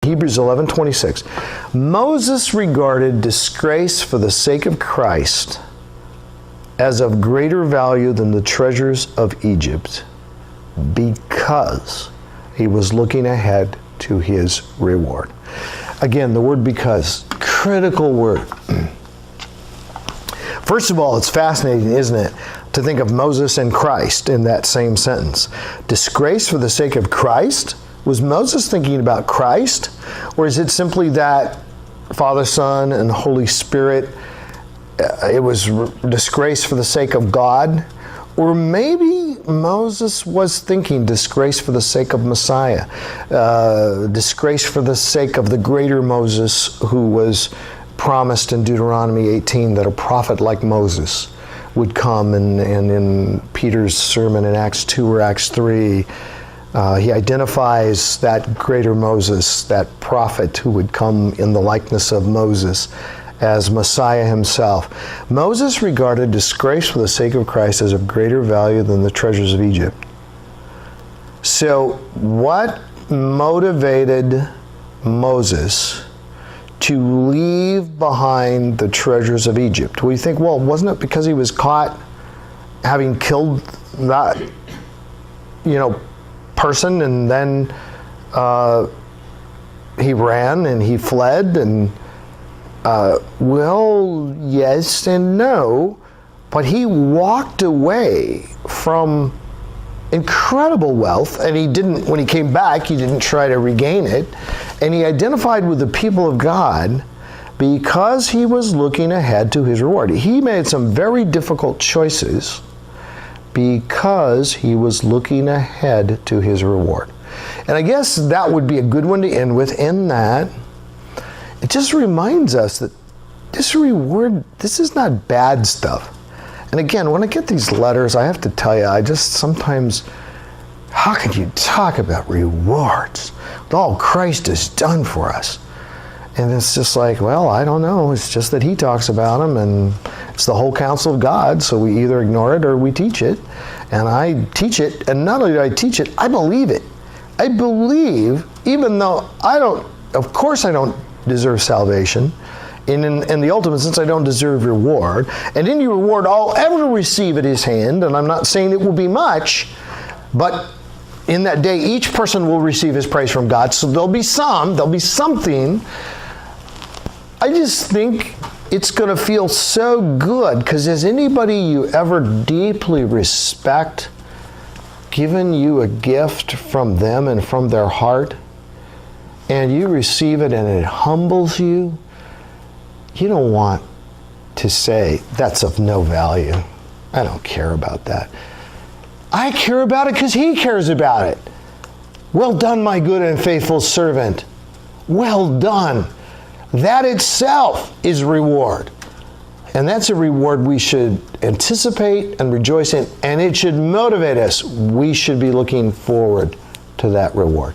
Hebrews 11:26. Moses regarded disgrace for the sake of Christ as of greater value than the treasures of Egypt, because he was looking ahead to his reward. Again, the word because, critical word. First of all, it's fascinating, isn't it, to think of Moses and Christ in that same sentence. Disgrace for the sake of Christ? Was Moses thinking about Christ? Or is it simply that Father, Son, and Holy Spirit, it was disgrace for the sake of God? Or maybe Moses was thinking disgrace for the sake of Messiah, disgrace for the sake of the greater Moses who was promised in Deuteronomy 18 that a prophet like Moses would come, and in Peter's sermon in Acts 2 or Acts 3, he identifies that greater Moses, that prophet who would come in the likeness of Moses, as Messiah himself. Moses regarded disgrace for the sake of Christ as of greater value than the treasures of Egypt. So what motivated Moses to leave behind the treasures of Egypt? We think, well, wasn't it because he was caught having killed that, person, and then he ran and he fled, and well, yes and no, but he walked away from incredible wealth, and he didn't, when he came back, he didn't try to regain it, and he identified with the people of God because he was looking ahead to his reward. He made some very difficult choices because he was looking ahead to his reward. And I guess that would be a good one to end with, in that it just reminds us that this reward, this is not bad stuff. And again, when I get these letters, I have to tell you, I just sometimes, how can you talk about rewards with all Christ has done for us? And it's just like, well, I don't know. It's just that he talks about them, and it's the whole counsel of God, so we either ignore it or we teach it. And I teach it, and not only do I teach it, I believe it. I believe, even though of course I don't deserve salvation, in the ultimate sense, I don't deserve reward. And any reward I'll ever receive at his hand, and I'm not saying it will be much, but in that day, each person will receive his praise from God. So there'll be something. I just think it's going to feel so good, because has anybody you ever deeply respect given you a gift from them and from their heart, and you receive it and it humbles you? You don't want to say, that's of no value. I don't care about that. I care about it because he cares about it. Well done, my good and faithful servant. Well done. That itself is reward. And that's a reward we should anticipate and rejoice in, and it should motivate us. We should be looking forward to that reward.